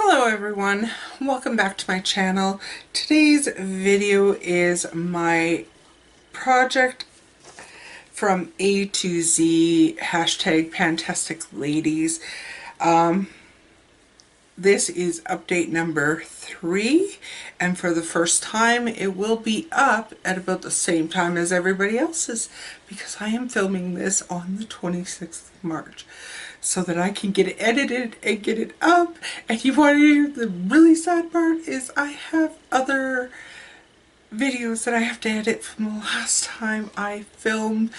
Hello everyone, welcome back to my channel. Today's video is my project from A to Z, hashtag PantasticLadies. This is update number 3, and for the first time it will be up at about the same time as everybody else's because I am filming this on the 26th of March so that I can get it edited and get it up. And you want to hear the really sad part is I have other videos that I have to edit from the last time I filmed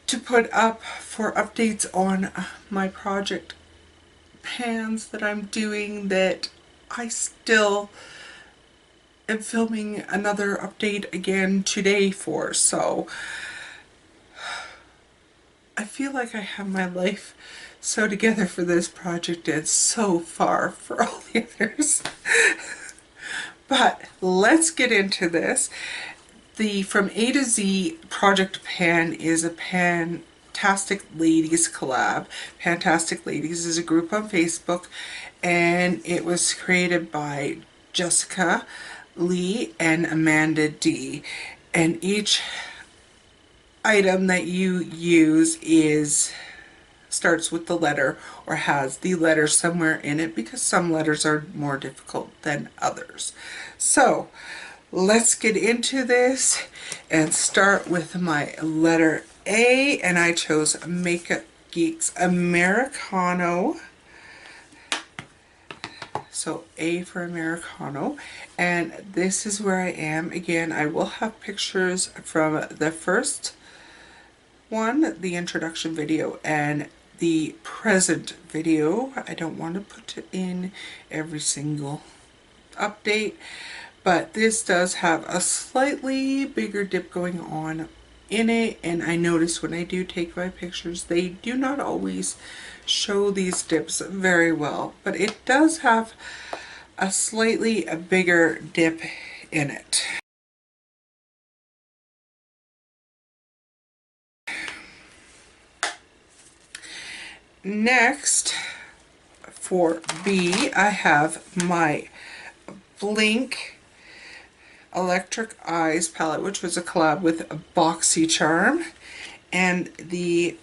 to put up for updates on my project pans that I'm doing that I still am filming another update again today for. So I feel like I have my life so together for this project and so far for all the others. But let's get into this. The From A to Z project pan is a PantasticLadies collab. PantasticLadies is a group on Facebook, and it was created by Jessica Lee and Amanda D. And each item that you use starts with the letter or has the letter somewhere in it because some letters are more difficult than others. So let's get into this and start with my letter A, and I chose Makeup Geek's Americano. So A for Americano, and this is where I am. Again, I will have pictures from the first one, the introduction video, and the present video. I don't want to put it in every single update, but this does have a slightly bigger dip going on in it, and I notice when I do take my pictures they do not always show these dips very well, but it does have a slightly bigger dip in it. Next, for B, I have my Blinc Electric Eyes palette, which was a collab with Boxycharm, and the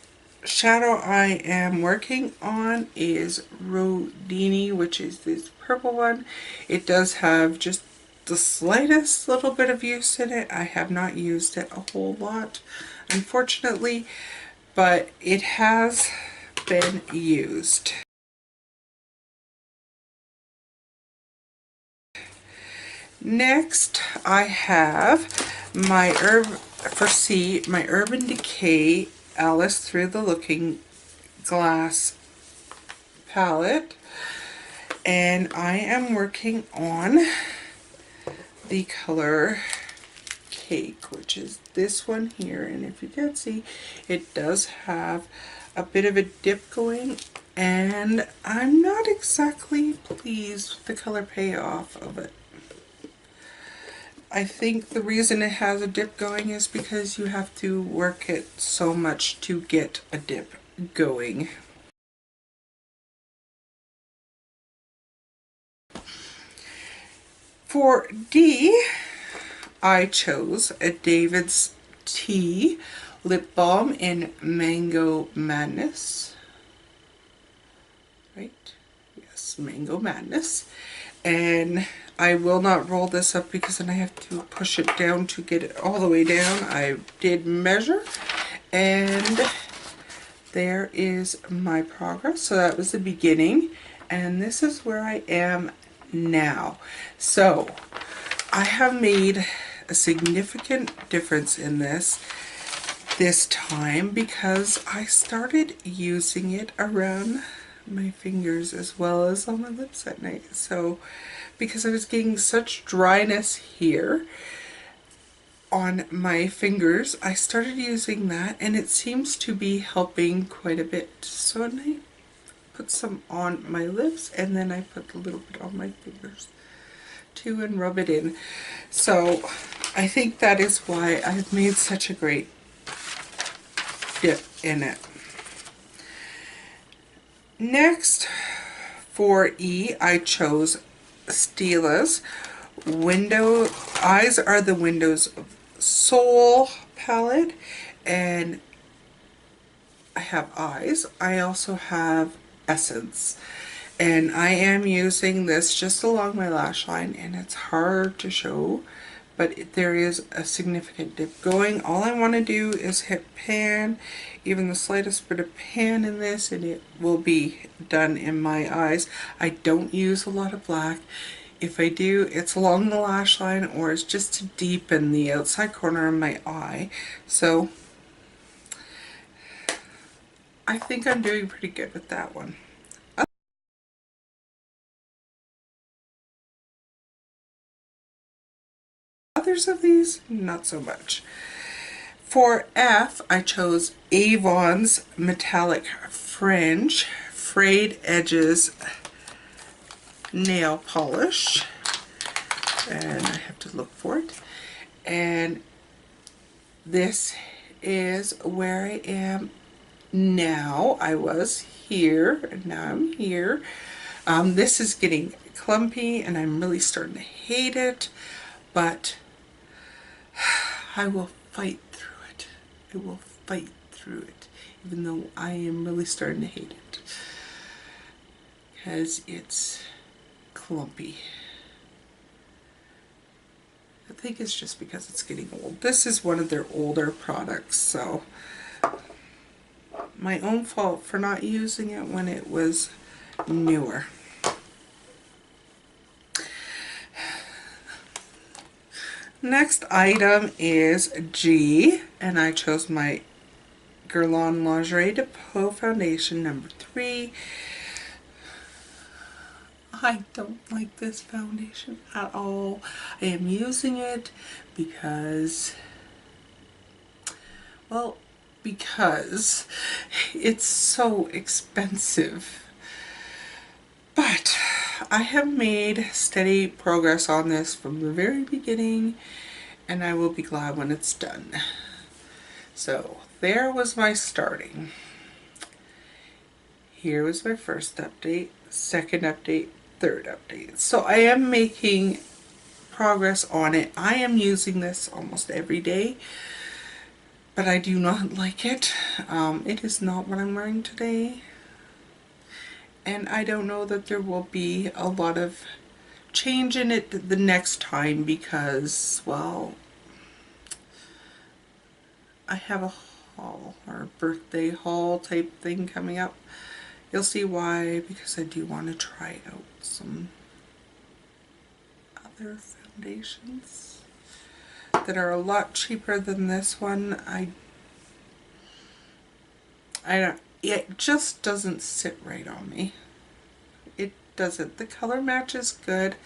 shadow I am working on is Rhodoni, which is this purple one. It does have just the slightest little bit of use in it. I have not used it a whole lot, unfortunately, but it has been used. Next, I have my my Urban Decay Alice Through the Looking Glass palette, and I am working on the color Cake, which is this one here, and if you can see, it does have a bit of a dip going, and I'm not exactly pleased with the color payoff of it. I think the reason it has a dip going is because you have to work it so much to get a dip going. For D, I chose a David's Tea lip balm in Mango Madness. Right? Yes, Mango Madness. And I will not roll this up because then I have to push it down to get it all the way down. I did measure, and there is my progress. So that was the beginning, and this is where I am now. So I have made a significant difference in this time because I started using it around my fingers as well as on my lips at night. So because I was getting such dryness here on my fingers, I started using that, and it seems to be helping quite a bit. So at night, put some on my lips, and then I put a little bit on my fingers too and rub it in. So I think that is why I've made such a great dip in it. Next, For E, I chose Stila's Window Eyes Are the Windows of Soul palette, and I have eyes. I also have Essence, and I am using this just along my lash line, and it's hard to show, but there is a significant dip going. All I want to do is hit pan, even the slightest bit of pan in this, and it will be done in my eyes. I don't use a lot of black. If I do, it's along the lash line or it's just to deepen the outside corner of my eye. So I think I'm doing pretty good with that one. Others of these, not so much. For F, I chose Avon's Metallic Fringe Frayed Edges nail polish, and I have to look for it. And this is where I am now. I was here and now I'm here. This is getting clumpy and I'm really starting to hate it, but I will fight through it. I will fight through it, even though I am really starting to hate it because it's clumpy. I think it's just because it's getting old. This is one of their older products, so my own fault for not using it when it was newer. Next item is G, and I chose my Guerlain Lingerie De Peau foundation number 3. I don't like this foundation at all. I am using it because, well, because it's so expensive. But I have made steady progress on this from the very beginning, and I will be glad when it's done. So there was my starting. Here was my first update, second update, third update. So I am making progress on it. I am using this almost every day, but I do not like it. It is not what I'm wearing today. And I don't know that there will be a lot of change in it the next time because, well, I have a haul or birthday haul type thing coming up. You'll see why, because I do want to try out some other foundations that are a lot cheaper than this one. I don't, it just doesn't sit right on me. It doesn't. The color match is good.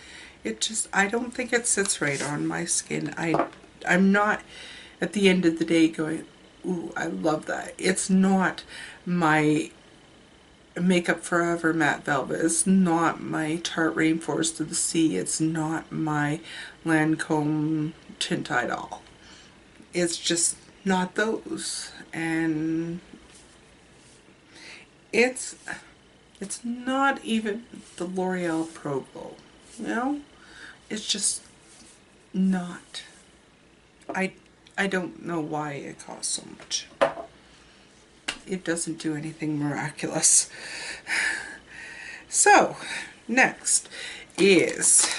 It just, I don't think it sits right on my skin. I'm not at the end of the day going, ooh, I love that. It's not my Makeup Forever Matte Velvet. It's not my Tarte Rainforest of the Sea. It's not my Lancome Tint Idol. It's just not those. And it's not even the L'Oreal Pro Glow. You know? It's just not. I don't know why it costs so much. It doesn't do anything miraculous. So, next is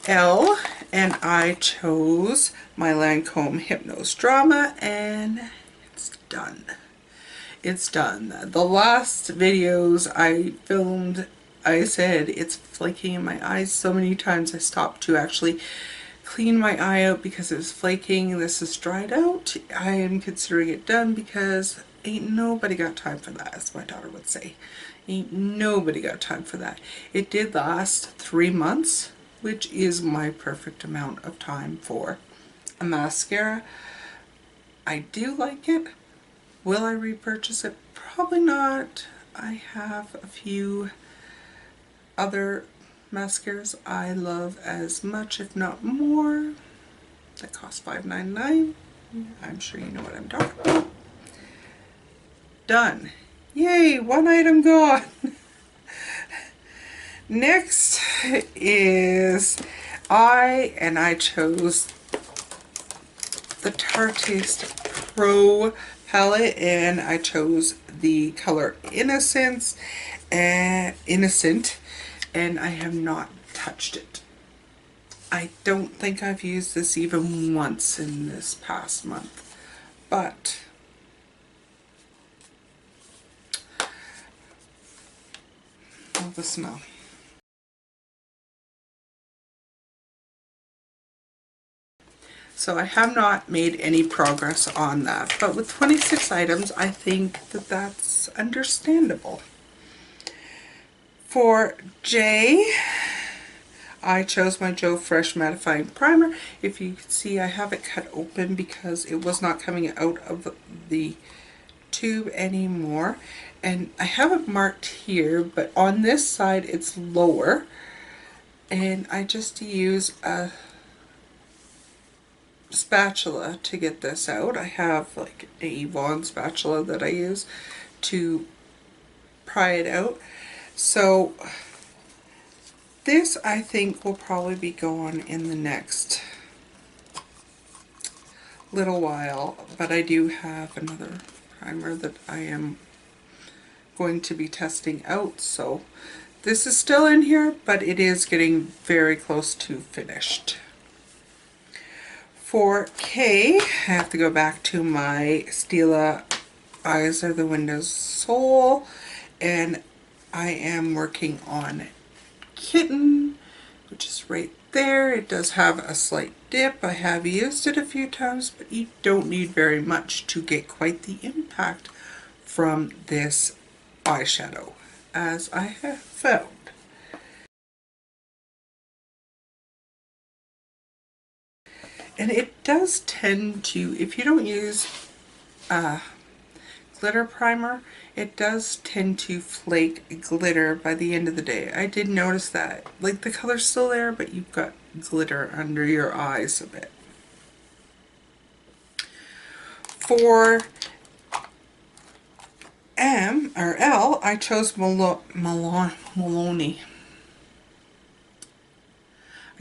L, and I chose my Lancome Hypnose Drama, and it's done. It's done. The last videos I filmed, I said it's flaking in my eyes so many times I stopped to actually clean my eye out because it was flaking. This is dried out. I am considering it done because ain't nobody got time for that, as my daughter would say. Ain't nobody got time for that. It did last 3 months, which is my perfect amount of time for a mascara. I do like it. Will I repurchase it? Probably not. I have a few other mascaras I love as much, if not more, that cost $5.99. I'm sure you know what I'm talking about. Done. Yay, one item gone. Next is I chose the Tarte Pro palette, and I chose the color Innocent, and I have not touched it. I don't think I've used this even once in this past month, but love the smell. So I have not made any progress on that, but with 26 items, I think that that's understandable. For J, I chose my Joe Fresh Mattifying Primer. If you can see, I have it cut open because it was not coming out of the tube anymore. And I have it marked here, but on this side it's lower. And I just use a spatula to get this out. I have like an Avon spatula that I use to pry it out. So this I think will probably be going in the next little while, but I do have another primer that I am going to be testing out. So this is still in here, but it is getting very close to finished. For K, I have to go back to my Stila Eyes Are the Windows Soul, and I am working on Kitten, which is right there. It does have a slight dip. I have used it a few times, but you don't need very much to get quite the impact from this eyeshadow, as I have found. And it does tend to, if you don't use glitter primer, it does tend to flake glitter by the end of the day. I did notice that. Like, the color's still there, but you've got glitter under your eyes a bit. For L, I chose Milani.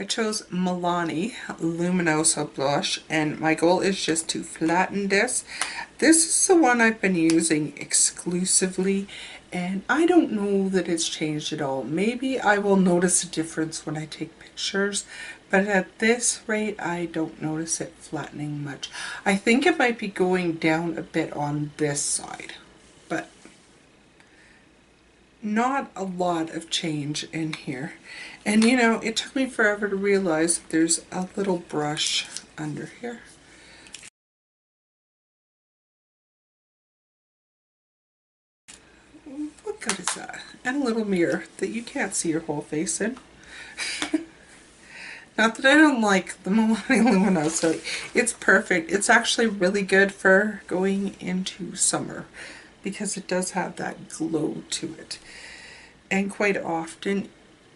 I chose Milani Luminosa blush, and my goal is just to flatten this. This is the one I've been using exclusively, and I don't know that it's changed at all. Maybe I will notice a difference when I take pictures, but at this rate I don't notice it flattening much. I think it might be going down a bit on this side, but not a lot of change in here. And you know, it took me forever to realize that there's a little brush under here. What good is that? And a little mirror that you can't see your whole face in. Not that I don't like the Milani Luminosa. It's perfect. It's actually really good for going into summer because it does have that glow to it. And quite often,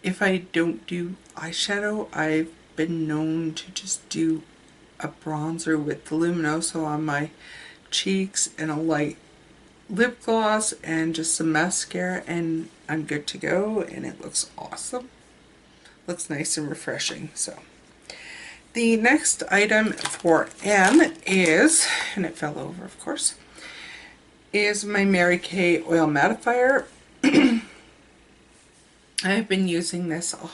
if I don't do eyeshadow, I've been known to just do a bronzer with the Luminosa on my cheeks and a light lip gloss and just some mascara, and I'm good to go, and it looks awesome. Looks nice and refreshing. So the next item for M is, and it fell over of course, is my Mary Kay Oil Mattifier. I've been using this a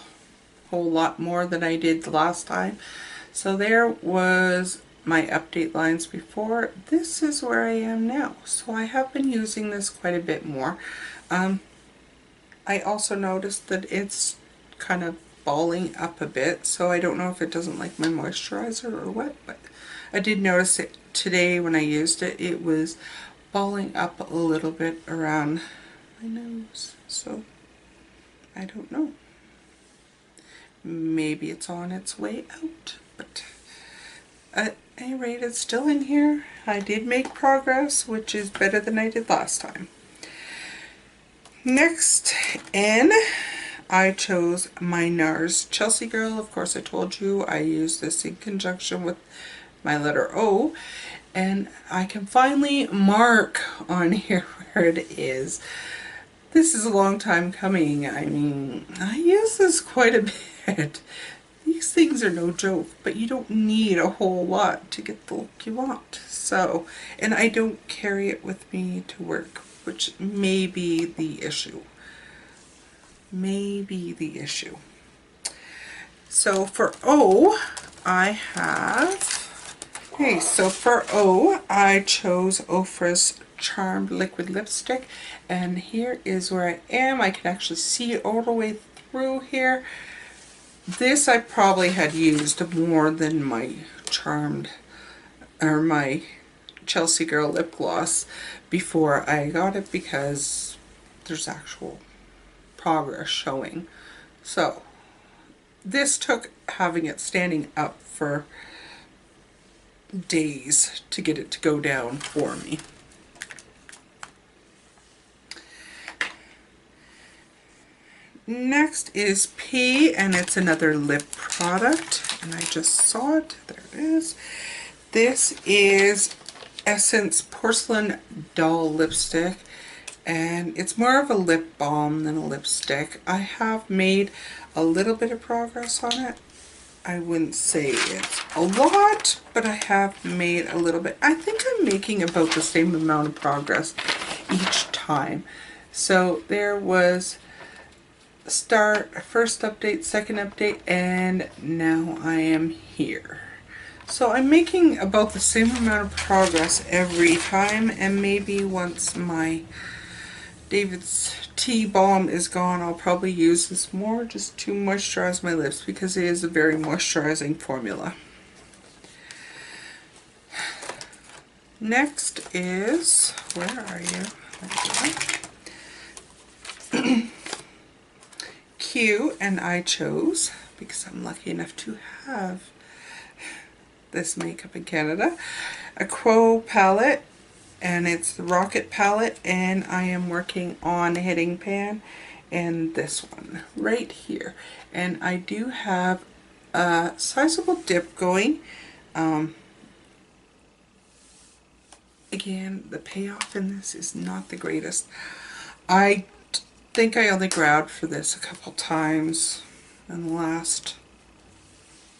whole lot more than I did the last time. So there was my update lines before. This is where I am now. So I have been using this quite a bit more. I also noticed that it's kind of balling up a bit, so I don't know if it doesn't like my moisturizer or what, but I did notice it today when I used it. It was balling up a little bit around my nose, so I don't know. Maybe it's on its way out, but at any rate, it's still in here. I did make progress, which is better than I did last time. Next, N, I chose my NARS Chelsea Girl. Of course, I told you I use this in conjunction with my letter O, and I can finally mark on here where it is. this is a long time coming. I mean, I use this quite a bit. These things are no joke, but you don't need a whole lot to get the look you want. So, and I don't carry it with me to work, which may be the issue. Maybe the issue. So for O, I have, okay, so for O, I chose Ofra's Charmed Liquid Lipstick, and here is where I am. I can actually see it all the way through here. This I probably had used more than my Charmed, or my Chelsea Girl lip gloss before I got it, because there's actual progress showing. So this took having it standing up for days to get it to go down for me. Next is P, and it's another lip product, and I just saw it. There it is. This is Essence Porcelain Doll Lipstick, and it's more of a lip balm than a lipstick. I have made a little bit of progress on it. I wouldn't say it's a lot, but I have made a little bit. I think I'm making about the same amount of progress each time. So there was start, first update, second update, and now I am here. So I'm making about the same amount of progress every time, and maybe once my David's Tea Balm is gone, I'll probably use this more just to moisturize my lips, because it is a very moisturizing formula. Next is, where are you? There you go. Q, and I chose, because I'm lucky enough to have this makeup in Canada, a Quo palette, and it's the Rocket palette, and I am working on Hitting Pan and this one right here. And I do have a sizable dip going. Again, the payoff in this is not the greatest. I think I only grabbed for this a couple times in the last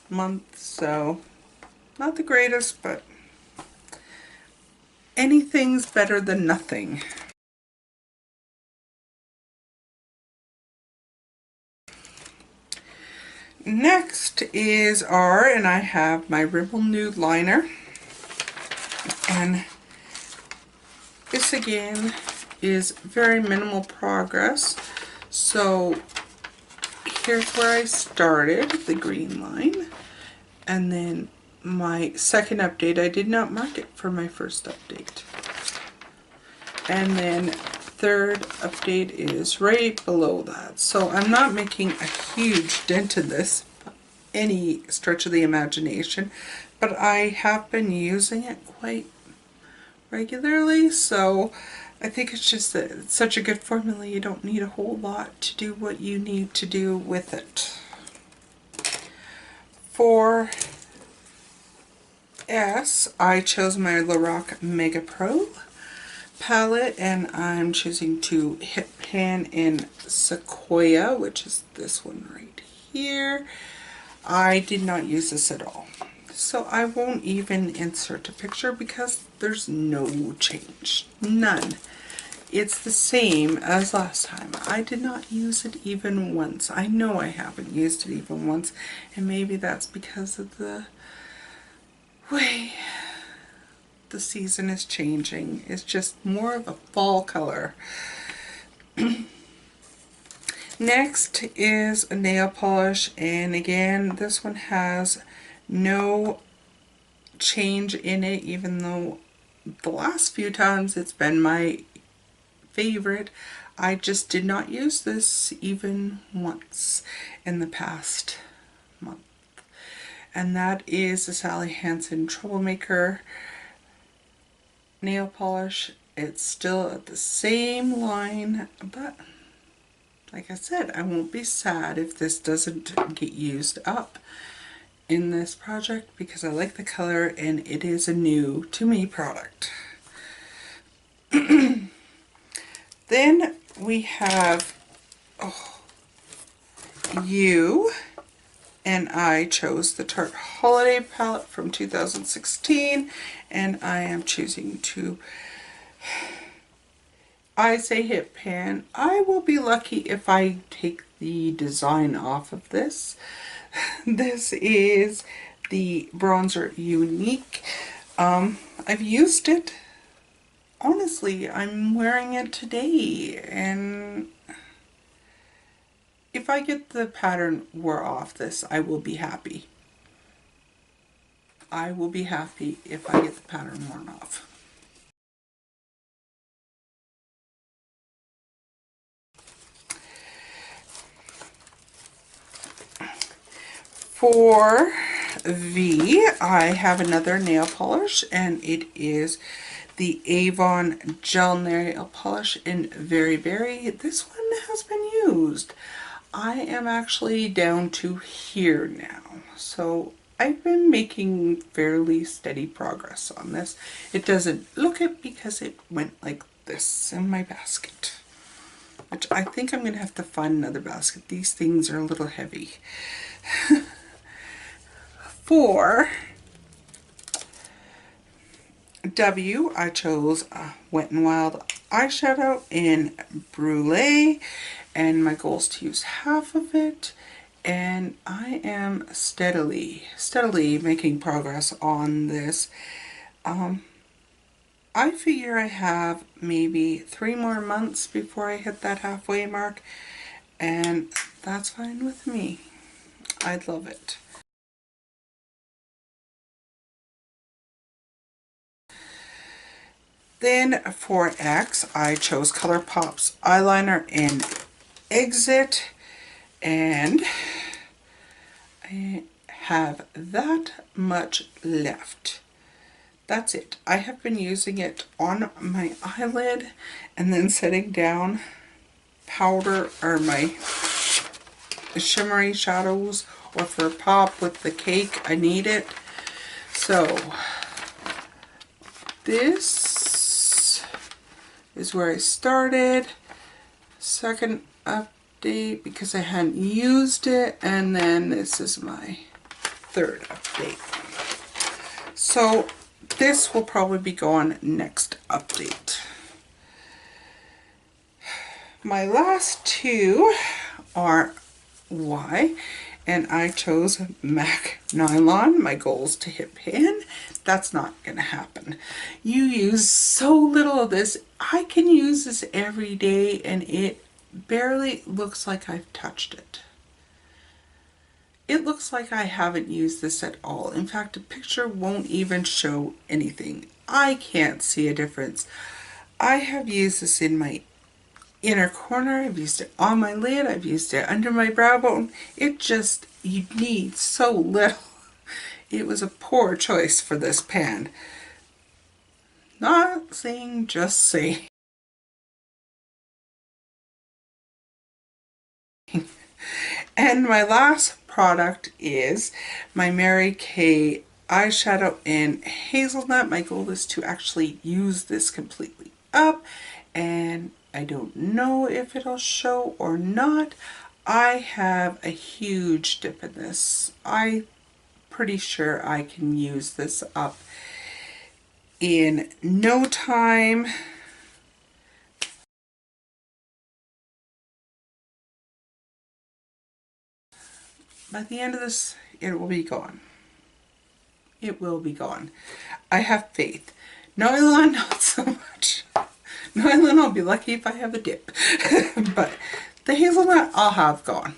month, so not the greatest, but anything's better than nothing. Next is R, and I have my Rimmel Nude Liner, and this again is very minimal progress. So here's where I started, the green line, and then my second update, I did not mark it for my first update. And then third update is right below that. So I'm not making a huge dent in this, any stretch of the imagination, but I have been using it quite regularly, so I think it's just that it's such a good formula, you don't need a whole lot to do what you need to do with it. For S, I chose my Lorac Mega Pro palette, and I'm choosing to hit pan in Sequoia, which is this one right here. I did not use this at all, so I won't even insert a picture because there's no change, none. It's the same as last time. I did not use it even once. I know I haven't used it even once, and maybe that's because of the way the season is changing. It's just more of a fall color. Next is a nail polish, and again, this one has no change in it, even though the last few times it's been my favorite. I just did not use this even once in the past month, and that is the Sally Hansen Troublemaker nail polish. It's still at the same line, but like I said, I won't be sad if this doesn't get used up in this project, because I like the color and it is a new to me product. Then we have you and I chose the Tarte Holiday Palette from 2016, and I am choosing to, I say hit pan. I will be lucky if I take the design off of this. This is the Bronzer Unique. I've used it. Honestly, I'm wearing it today, and if I get the pattern wore off this, I will be happy. I will be happy if I get the pattern worn off. For V, I have another nail polish, and it is the Avon Gel Nail Polish in Very Berry. This one has been used. I am actually down to here now, so I've been making fairly steady progress on this. It doesn't look it because it went like this in my basket, which I think I'm going to have to find another basket. These things are a little heavy. For W, I chose Wet n Wild eyeshadow in Brulee, and my goal is to use half of it, and I am steadily making progress on this. I figure I have maybe 3 more months before I hit that halfway mark, and that's fine with me. I'd love it. Then for X, I chose ColourPop's eyeliner in Exit, and I have that much left. That's it. I have been using it on my eyelid and then setting down powder or my shimmery shadows, or for pop with the cake. I need it. So this is where I started. Second update because I hadn't used it, and then this is my third update. So this will probably be gone next update. My last two are Y, and I chose MAC Nylon. My goal is to hit pan. That's not going to happen. You use so little of this. I can use this every day, and it barely looks like I've touched it. It looks like I haven't used this at all. In fact, a picture won't even show anything. I can't see a difference. I have used this in my inner corner, I've used it on my lid, I've used it under my brow bone. It just, you need so little. It was a poor choice for this pan. Not saying, just saying. And my last product is my Mary Kay eyeshadow in Hazelnut. My goal is to actually use this completely up, and I don't know if it'll show or not. I have a huge dip in this. I'm pretty sure I can use this up in no time. By the end of this, it will be gone. It will be gone. I have faith. Nylon, not so much. Nylon, I'll be lucky if I have a dip. But the hazelnut, I'll have gone.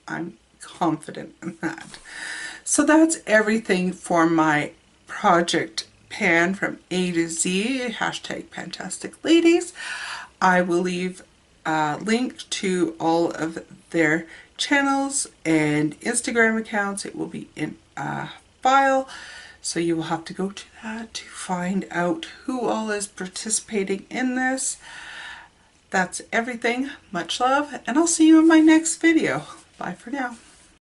I'm confident in that. So that's everything for my project pan from A to Z. Hashtag PantasticLadies. I will leave a link to all of their channels and Instagram accounts. It will be in a file, so you will have to go to that to find out who all is participating in this. That's everything. Much love, and I'll see you in my next video. Bye for now.